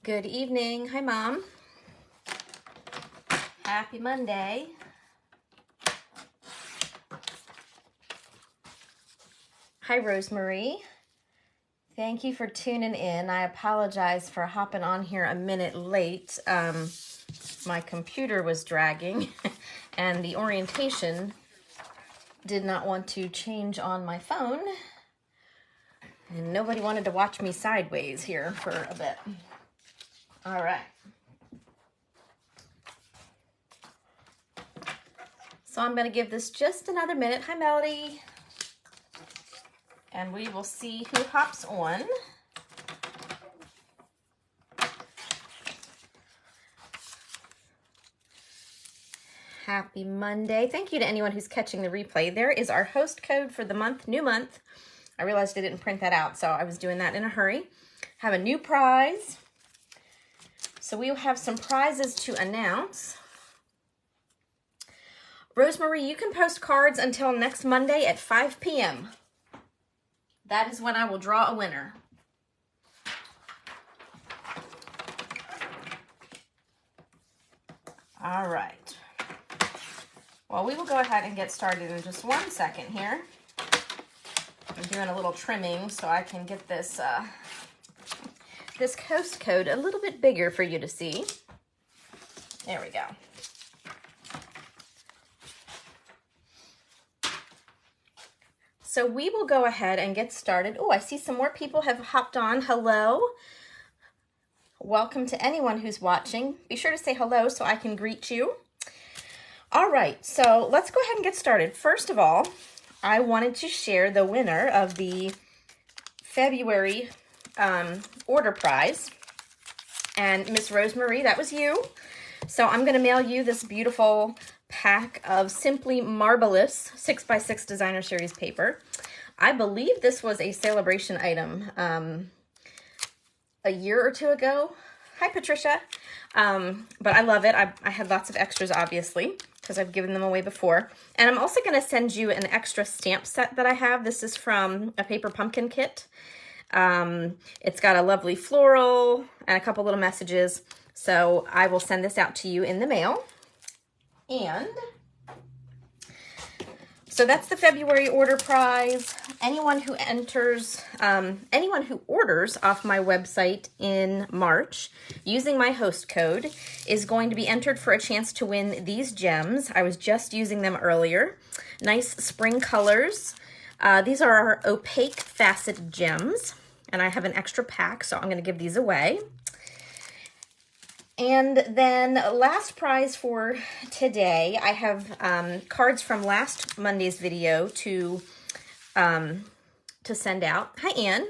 Good evening. Hi, Mom. Happy Monday. Hi, Rosemary. Thank you for tuning in. I apologize for hopping on here a minute late. My computer was dragging and the orientation did not want to change on my phone. And nobody wanted to watch me sideways here for a bit. All right. So I'm going to give this just another minute. Hi, Melody. And we will see who hops on. Happy Monday. Thank you to anyone who's catching the replay. There is our host code for the month, new month. I realized I didn't print that out, so I was doing that in a hurry. Have a new prize. So we will have some prizes to announce. Rosemary, you can post cards until next Monday at 5 p.m. That is when I will draw a winner. All right. Well, we will go ahead and get started in just 1 second here. I'm doing a little trimming so I can get this this host code a little bit bigger for you to see. There we go. So we will go ahead and get started. Oh, I see some more people have hopped on. Hello. Welcome to anyone who's watching. Be sure to say hello so I can greet you. All right, so let's go ahead and get started. First of all, I wanted to share the winner of the February order prize. And Miss Rosemary, that was you. So I'm going to mail you this beautiful pack of Simply Marvelous 6x6 Designer Series paper. I believe this was a celebration item a year or two ago. Hi, Patricia. But I love it. I had lots of extras, obviously, because I've given them away before. And I'm also going to send you an extra stamp set that I have. This is from a paper pumpkin kit. It's got a lovely floral and a couple little messages. So I will send this out to you in the mail. And so that's the February order prize. Anyone who enters, anyone who orders off my website in March using my host code is going to be entered for a chance to win these gems. I was just using them earlier. Nice spring colors. These are our opaque facet gems, and I have an extra pack, so I'm going to give these away. And then last prize for today, I have cards from last Monday's video to send out. Hi, Ann.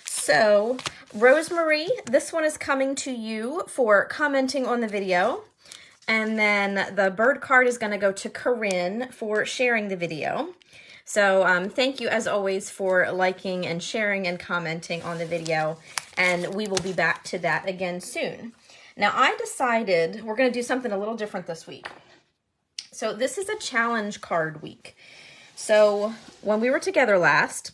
So, Rosemary, this one is coming to you for commenting on the video. And then the bird card is going to go to Corinne for sharing the video. So thank you, as always, for liking and sharing and commenting on the video. And we will be back to that again soon. Now, I decided we're going to do something a little different this week. So this is a challenge card week. So when we were together last,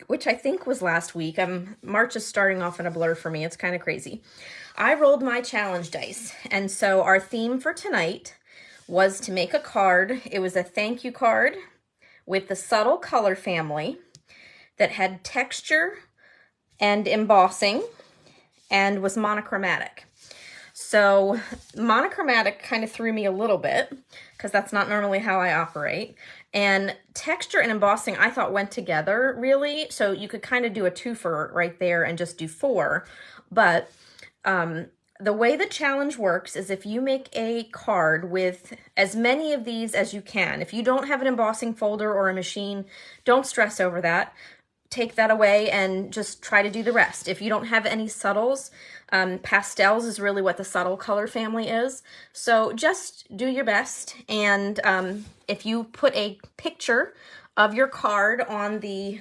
which I think was last week, March is starting off in a blur for me. It's kind of crazy. I rolled my challenge dice. And so our theme for tonight was to make a card. It was a thank you card with the subtle color family that had texture and embossing and was monochromatic. So monochromatic kind of threw me a little bit because that's not normally how I operate. And texture and embossing I thought went together really. So you could kind of do a twofer right there and just do 4. But the way the challenge works is if you make a card with as many of these as you can. If you don't have an embossing folder or a machine, don't stress over that. Take that away and just try to do the rest. If you don't have any subtles, pastels is really what the subtle color family is. So just do your best. And if you put a picture of your card on the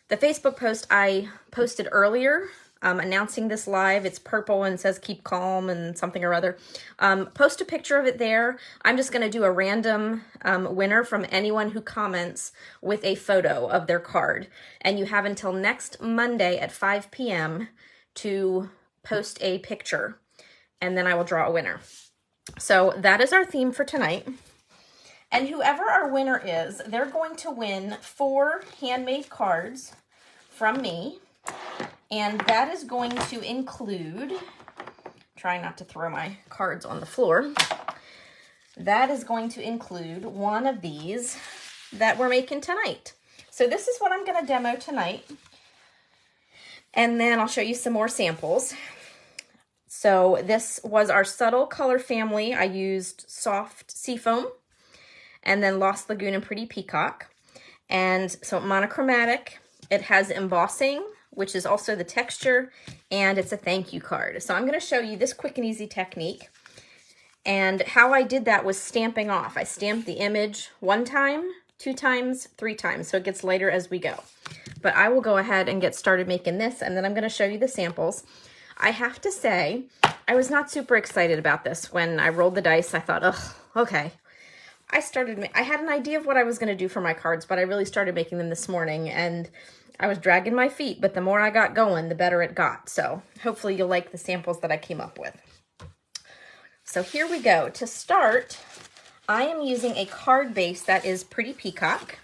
Facebook post I posted earlier, announcing this live, it's purple and says keep calm and something or other. Post a picture of it there. I'm just going to do a random winner from anyone who comments with a photo of their card. And you have until next Monday at 5 p.m. to post a picture, and then I will draw a winner. So that is our theme for tonight. And whoever our winner is, they're going to win 4 handmade cards from me. And that is going to include, try not to throw my cards on the floor. That is going to include one of these that we're making tonight. So this is what I'm going to demo tonight. And then I'll show you some more samples. So this was our subtle color family. I used soft seafoam, and then Lost Lagoon and Pretty Peacock. And so monochromatic, it has embossing, which is also the texture, and it's a thank you card. So I'm going to show you this quick and easy technique. And how I did that was stamping off. I stamped the image 1 time, 2 times, 3 times, so it gets lighter as we go. But I will go ahead and get started making this, and then I'm going to show you the samples. I have to say, I was not super excited about this. When I rolled the dice, I thought, oh, okay. I had an idea of what I was going to do for my cards, but I really started making them this morning, and I was dragging my feet, but the more I got going, the better it got. So hopefully you'll like the samples that I came up with. So here we go. To start, I am using a card base that is Pretty Peacock.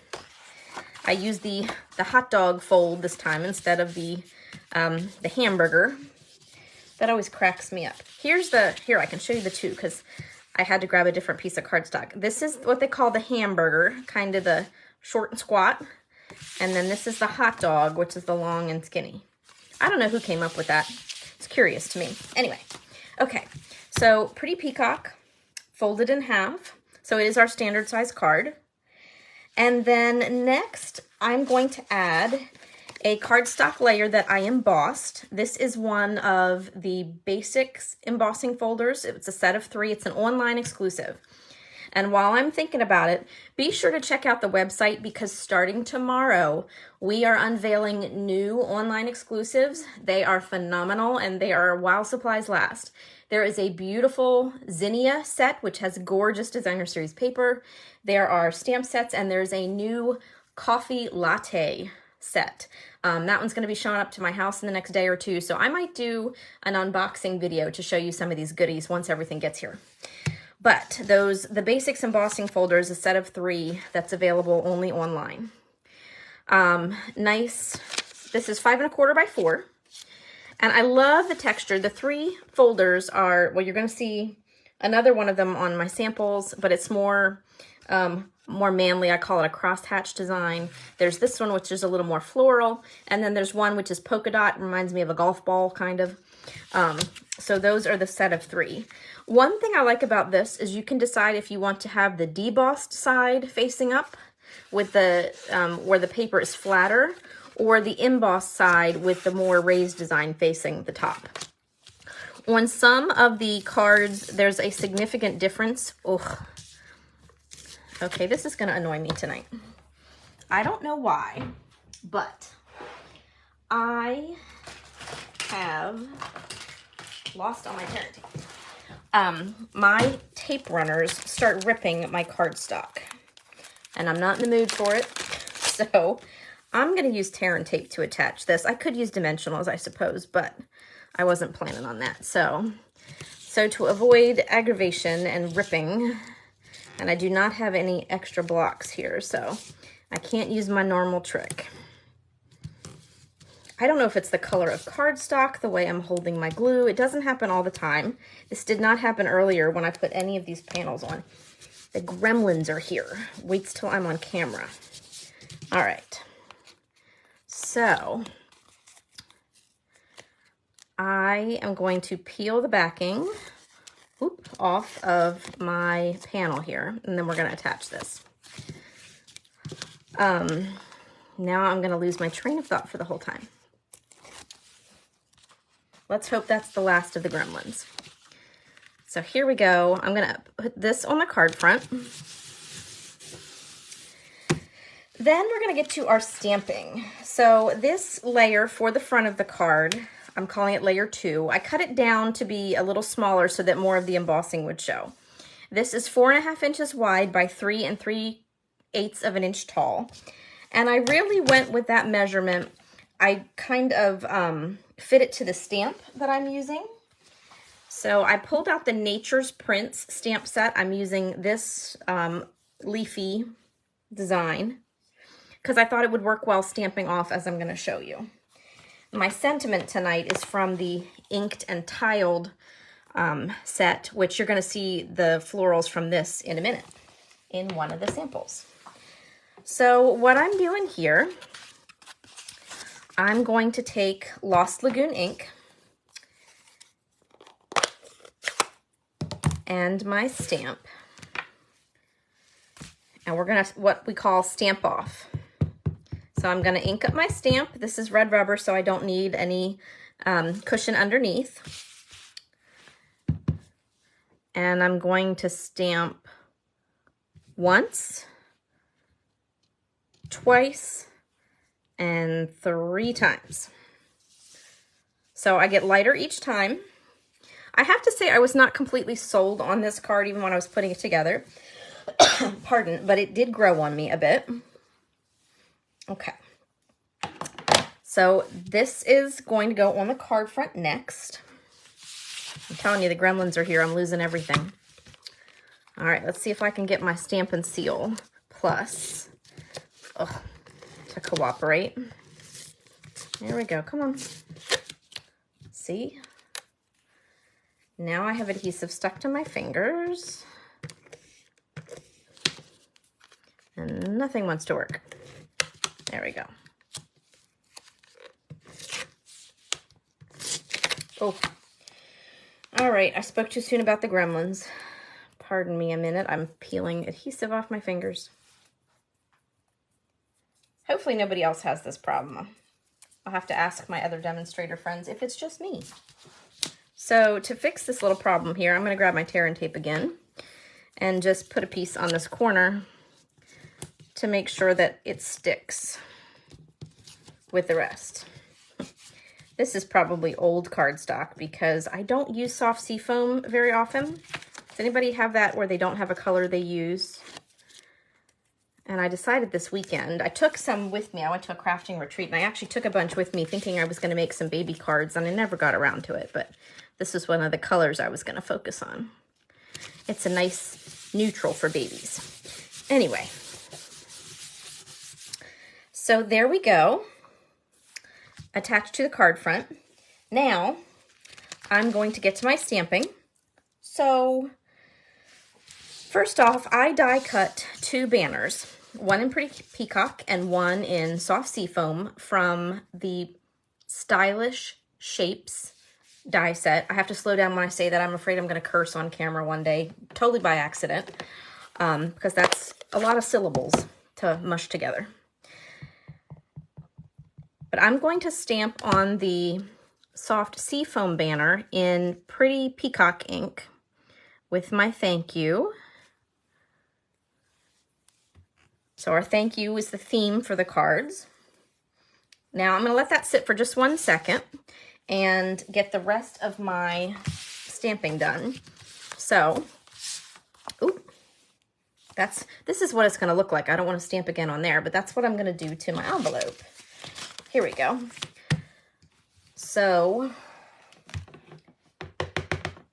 I used the hot dog fold this time instead of the hamburger. That always cracks me up. Here I can show you the 2 because I had to grab a different piece of cardstock. This is what they call the hamburger, kind of the short and squat. And then this is the hot dog, which is the long and skinny. I don't know who came up with that. It's curious to me. Anyway, okay. So Pretty Peacock, folded in half. So it is our standard size card. And then next, I'm going to add a cardstock layer that I embossed. This is one of the basics embossing folders. It's a set of 3. It's an online exclusive. And while I'm thinking about it, be sure to check out the website because starting tomorrow, we are unveiling new online exclusives. They are phenomenal and they are while supplies last. There is a beautiful zinnia set, which has gorgeous designer series paper. There are stamp sets, and there's a new coffee latte set. That one's going to be showing up to my house in the next day or 2, so I might do an unboxing video to show you some of these goodies once everything gets here. But the basics embossing folder is a set of 3 that's available only online. Nice. This is 5 1/4 by 4. And I love the texture. The 3 folders are, well, you're going to see another one of them on my samples, but it's more manly. I call it a crosshatch design. There's this one, which is a little more floral. And then there's one, which is polka dot. Reminds me of a golf ball, kind of. So those are the set of 3. One thing I like about this is you can decide if you want to have the debossed side facing up with the where the paper is flatter, or the embossed side with the more raised design facing the top. On some of the cards, there's a significant difference. Ugh. Okay, this is going to annoy me tonight. I don't know why, but I have lost all my parenting. My tape runners start ripping my cardstock, and I'm not in the mood for it, so I'm going to use tear and tape to attach this. I could use dimensionals, I suppose, but I wasn't planning on that. So to avoid aggravation and ripping, and I do not have any extra blocks here, so I can't use my normal trick. I don't know if it's the color of cardstock, the way I'm holding my glue. It doesn't happen all the time. This did not happen earlier when I put any of these panels on. The gremlins are here. Waits till I'm on camera. All right. So I am going to peel the backing off of my panel here, and then we're going to attach this. Now I'm going to lose my train of thought for the whole time. Let's hope that's the last of the gremlins. So here we go. I'm going to put this on the card front. Then we're going to get to our stamping. So this layer for the front of the card, I'm calling it layer 2. I cut it down to be a little smaller so that more of the embossing would show. This is 4.5 inches wide by 3 3/8 of an inch tall. And I really went with that measurement. I kind of fit it to the stamp that I'm using. So I pulled out the Nature's Prints stamp set. I'm using this leafy design because I thought it would work well stamping off, as I'm going to show you. My sentiment tonight is from the inked and tiled set, which you're going to see the florals from this in a minute in one of the samples. So what I'm doing here, I'm going to take Lost Lagoon ink and my stamp, and we're going to what we call stamp off. So I'm going to ink up my stamp. This is red rubber, so I don't need any cushion underneath. And I'm going to stamp once, twice, and 3 times. So I get lighter each time. I have to say I was not completely sold on this card even when I was putting it together. Pardon, but it did grow on me a bit. Okay. So this is going to go on the card front next. I'm telling you, the gremlins are here. I'm losing everything. All right, let's see if I can get my Stampin' Seal Plus to cooperate. There we go. Come on. See? Now I have adhesive stuck to my fingers. And nothing wants to work. There we go. Oh. All right, I spoke too soon about the gremlins. Pardon me a minute. I'm peeling adhesive off my fingers. Hopefully nobody else has this problem. I'll have to ask my other demonstrator friends if it's just me. So to fix this little problem here, I'm going to grab my tear and tape again and just put a piece on this corner to make sure that it sticks with the rest. This is probably old cardstock because I don't use soft seafoam very often. Does anybody have that where they don't have a color they use? And I decided this weekend, I took some with me. I went to a crafting retreat and I actually took a bunch with me thinking I was going to make some baby cards, and I never got around to it, but this is one of the colors I was going to focus on. It's a nice neutral for babies. Anyway, so there we go, attached to the card front. Now I'm going to get to my stamping. So first off, I die cut 2 banners, one in Pretty Peacock and one in Soft Seafoam from the Stylish Shapes die set. I have to slow down when I say that. I'm afraid I'm going to curse on camera one day, totally by accident, because that's a lot of syllables to mush together. But I'm going to stamp on the Soft Seafoam banner in Pretty Peacock ink with my thank you. So our thank you is the theme for the cards. Now I'm going to let that sit for just 1 second and get the rest of my stamping done. So, this is what it's going to look like. I don't want to stamp again on there, but that's what I'm going to do to my envelope. Here we go. So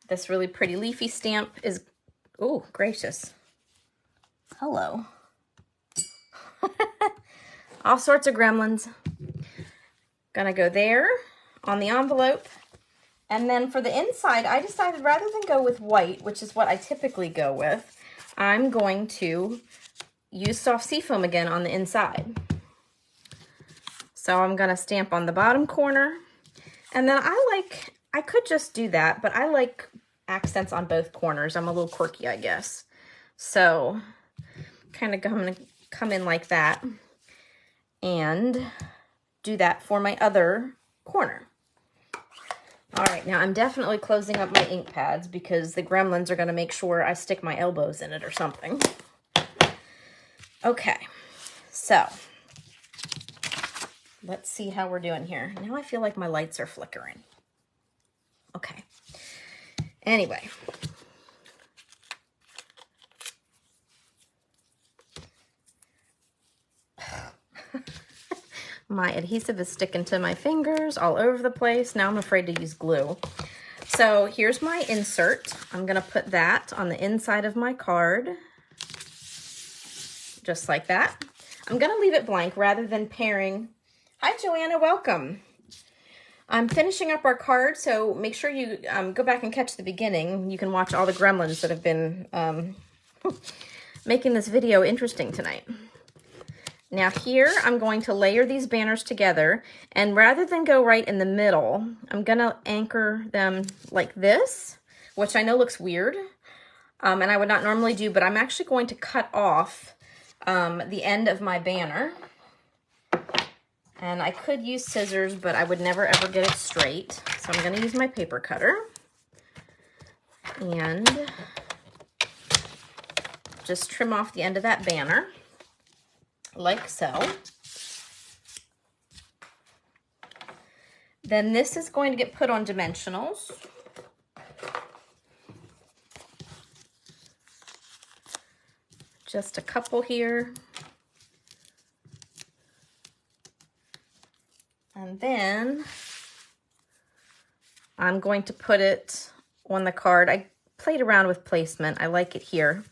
this really pretty leafy stamp is, oh, gracious. Hello. All sorts of gremlins. Gonna go there on the envelope. And then for the inside, I decided rather than go with white, which is what I typically go with, I'm going to use Soft Seafoam again on the inside. So I'm gonna stamp on the bottom corner. And then I could just do that, but I like accents on both corners. I'm a little quirky, I guess. So kind of gonna come in like that and do that for my other corner. All right, now I'm definitely closing up my ink pads because the gremlins are gonna make sure I stick my elbows in it or something. Okay, so let's see how we're doing here. Now I feel like my lights are flickering. Okay, anyway. My adhesive is sticking to my fingers all over the place. Now I'm afraid to use glue. So here's my insert. I'm gonna put that on the inside of my card, just like that. I'm gonna leave it blank rather than pairing. Hi Joanna, welcome. I'm finishing up our card, so make sure you go back and catch the beginning. You can watch all the gremlins that have been making this video interesting tonight. Now here, I'm going to layer these banners together, and rather than go right in the middle, I'm gonna anchor them like this, which I know looks weird, and I would not normally do, but I'm actually going to cut off the end of my banner. And I could use scissors, but I would never ever get it straight. So I'm gonna use my paper cutter and just trim off the end of that banner, like so. Then this is going to get put on dimensionals. Just a couple here. And then I'm going to put it on the card. I played around with placement. I like it here.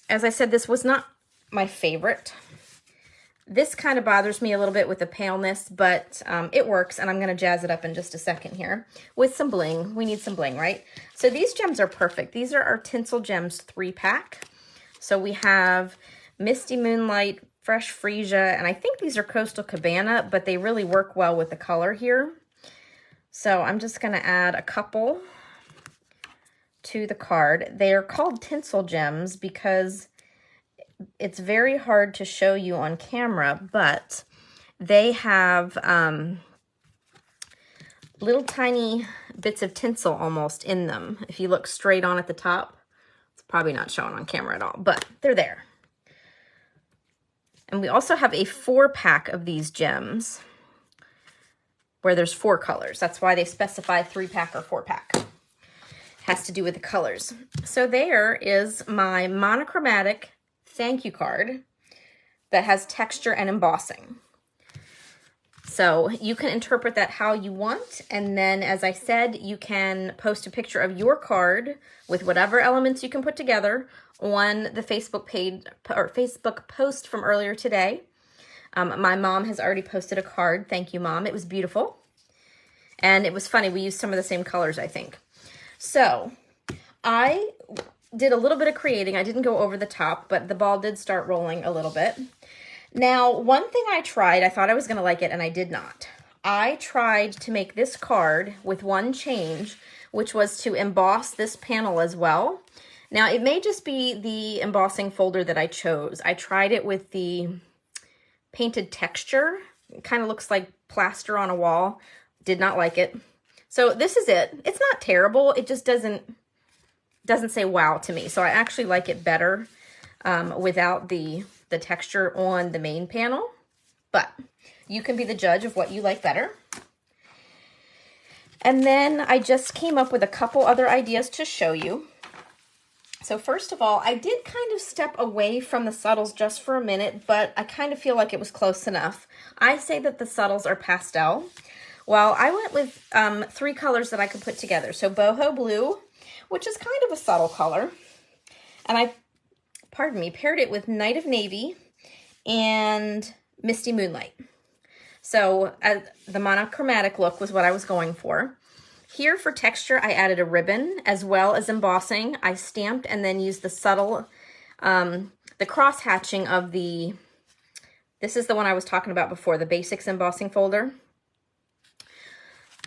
As I said, this was not my favorite. This kind of bothers me a little bit with the paleness, but it works, and I'm going to jazz it up in just a second here with some bling. We need some bling, right? So these gems are perfect. These are our Tinsel Gems 3-pack. So we have Misty Moonlight, Fresh Freesia, and I think these are Coastal Cabana, but they really work well with the color here. So I'm just going to add a couple to the card. They are called Tinsel Gems because it's very hard to show you on camera, but they have little tiny bits of tinsel almost in them. If you look straight on at the top, it's probably not shown on camera at all, but they're there. And we also have a 4-pack of these gems where there's 4 colors. That's why they specify 3-pack or 4-pack. Has to do with the colors. So there is my monochromatic thank you card that has texture and embossing. So you can interpret that how you want. And then, as I said, you can post a picture of your card with whatever elements you can put together on the Facebook page or Facebook post from earlier today. My mom has already posted a card. Thank you, Mom. It was beautiful. And it was funny. We used some of the same colors, I think. So I did a little bit of creating. I didn't go over the top, but the ball did start rolling a little bit. Now, one thing I tried, I thought I was going to like it, and I did not. I tried to make this card with one change, which was to emboss this panel as well. Now, it may just be the embossing folder that I chose. I tried it with the painted texture. It kind of looks like plaster on a wall. Did not like it. So this is it. It's not terrible. It just doesn't say wow to me. So I actually like it better without the texture on the main panel. But you can be the judge of what you like better. And then I just came up with a couple other ideas to show you. So first of all, I did kind of step away from the subtles just for a minute, but I kind of feel like it was close enough. I say that the subtles are pastel. Well, I went with 3 colors that I could put together. So boho blue, which is kind of a subtle color. And I, paired it with Night of Navy and Misty Moonlight. So the monochromatic look was what I was going for. Here for texture, I added a ribbon as well as embossing. I stamped and then used the subtle, the cross hatching of this is the one I was talking about before, the basics embossing folder.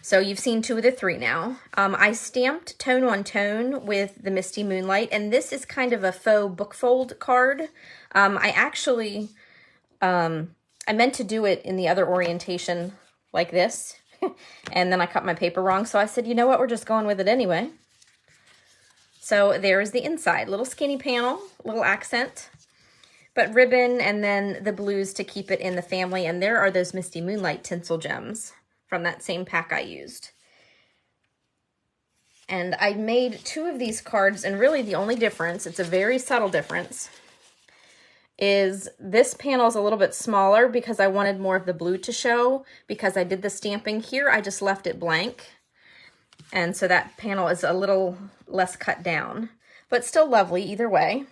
So you've seen 2 of the 3 now. I stamped tone on tone with the Misty Moonlight, and this is kind of a faux bookfold card. I actually, I meant to do it in the other orientation like this, and then I cut my paper wrong, so I said, you know what, we're just going with it anyway. So there's the inside, little skinny panel, little accent, but ribbon, and then the blues to keep it in the family, and there are those Misty Moonlight Tinsel Gems from that same pack I used. And I made 2 of these cards, and really the only difference, it's a very subtle difference, is this panel is a little bit smaller because I wanted more of the blue to show. Because I did the stamping here, I just left it blank. And so that panel is a little less cut down, but still lovely either way.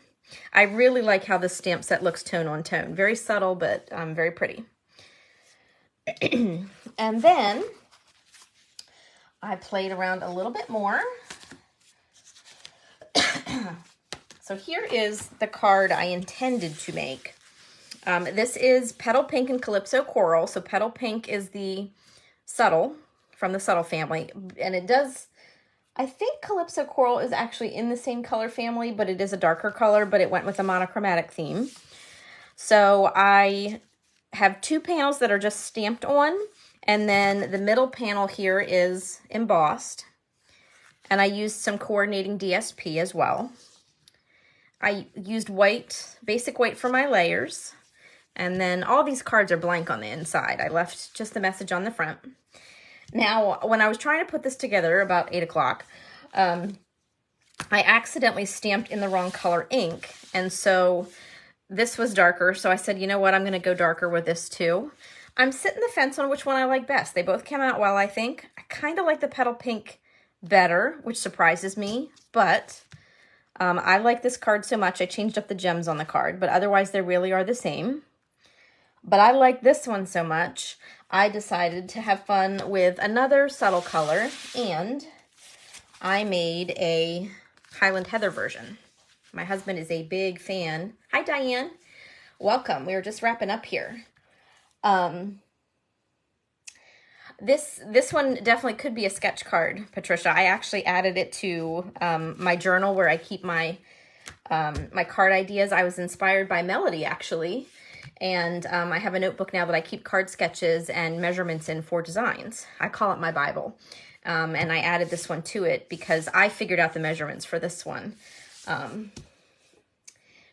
I really like how this stamp set looks tone on tone. Very subtle, but very pretty. And then I played around a little bit more. So here is the card I intended to make. This is Petal Pink and Calypso Coral. So Petal Pink is the subtle, from the subtle family. And it does, I think Calypso Coral is actually in the same color family, but it is a darker color, but it went with a monochromatic theme. So I have two panels that are just stamped on, and then the middle panel here is embossed. And I used some coordinating DSP as well. I used white, basic white for my layers. And then all these cards are blank on the inside. I left just the message on the front. Now, when I was trying to put this together about 8 o'clock, I accidentally stamped in the wrong color ink. And so this was darker. So I said, you know what, I'm going to go darker with this too. I'm sitting the fence on which one I like best. They both came out well, I think. I kind of like the Petal Pink better, which surprises me. But I like this card so much, I changed up the gems on the card. But otherwise, they really are the same. But I like this one so much, I decided to have fun with another subtle color, and I made a Highland Heather version. My husband is a big fan. Hi, Diane. Welcome. We were just wrapping up here. This one definitely could be a sketch card, Patricia. I actually added it to my journal where I keep my my card ideas. I was inspired by Melody, actually. And I have a notebook now that I keep card sketches and measurements in for designs. I call it my Bible. And I added this one to it because I figured out the measurements for this one.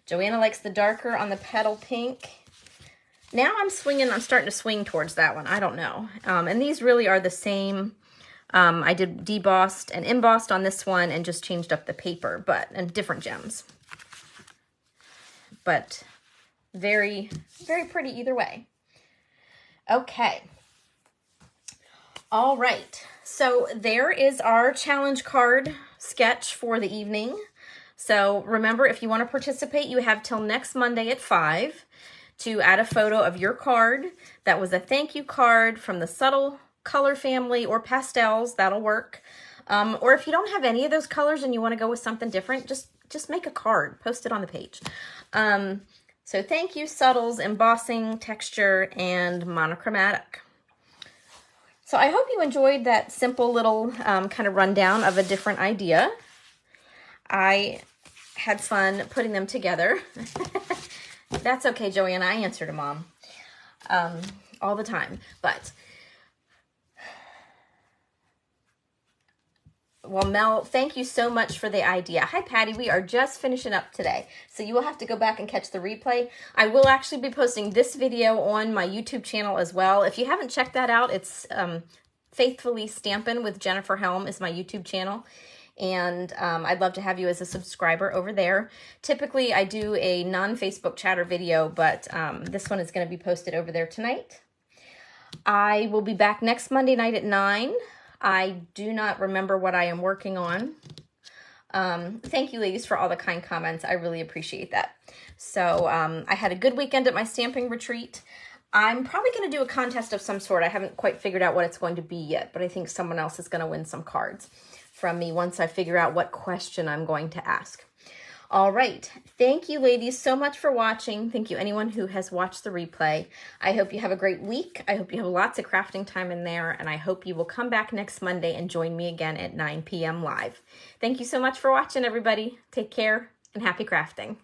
Joanna likes the darker on the Petal Pink. Now I'm starting to swing towards that one. I don't know. And these really are the same. I did debossed and embossed on this one and just changed up the paper, and different gems. But very, very pretty either way. Okay. All right. So there is our challenge card sketch for the evening. So remember, if you want to participate, you have till next Monday at 5 to add a photo of your card that was a thank you card from the subtle color family or pastels. That'll work. Or if you don't have any of those colors and you want to go with something different, just make a card, post it on the page. So thank you, subtles, embossing, texture, and monochromatic. So I hope you enjoyed that simple little kind of rundown of a different idea. I had fun putting them together. That's okay, Joanna. I answer to Mom all the time. But well, Mel, thank you so much for the idea. Hi, Patty. We are just finishing up today, so you will have to go back and catch the replay. I will actually be posting this video on my YouTube channel as well. If you haven't checked that out, it's Faithfully Stampin' with Jennifer Helm is my YouTube channel, and I'd love to have you as a subscriber over there. Typically, I do a non-Facebook chatter video, but this one is going to be posted over there tonight. I will be back next Monday night at 9. I do not remember what I am working on. Thank you, ladies, for all the kind comments. I really appreciate that. So I had a good weekend at my stamping retreat. I'm probably going to do a contest of some sort. I haven't quite figured out what it's going to be yet, but I think someone else is going to win some cards from me once I figure out what question I'm going to ask. All right. Thank you, ladies, so much for watching. Thank you, anyone who has watched the replay. I hope you have a great week. I hope you have lots of crafting time in there, and I hope you will come back next Monday and join me again at 9 p.m. live. Thank you so much for watching, everybody. Take care and happy crafting.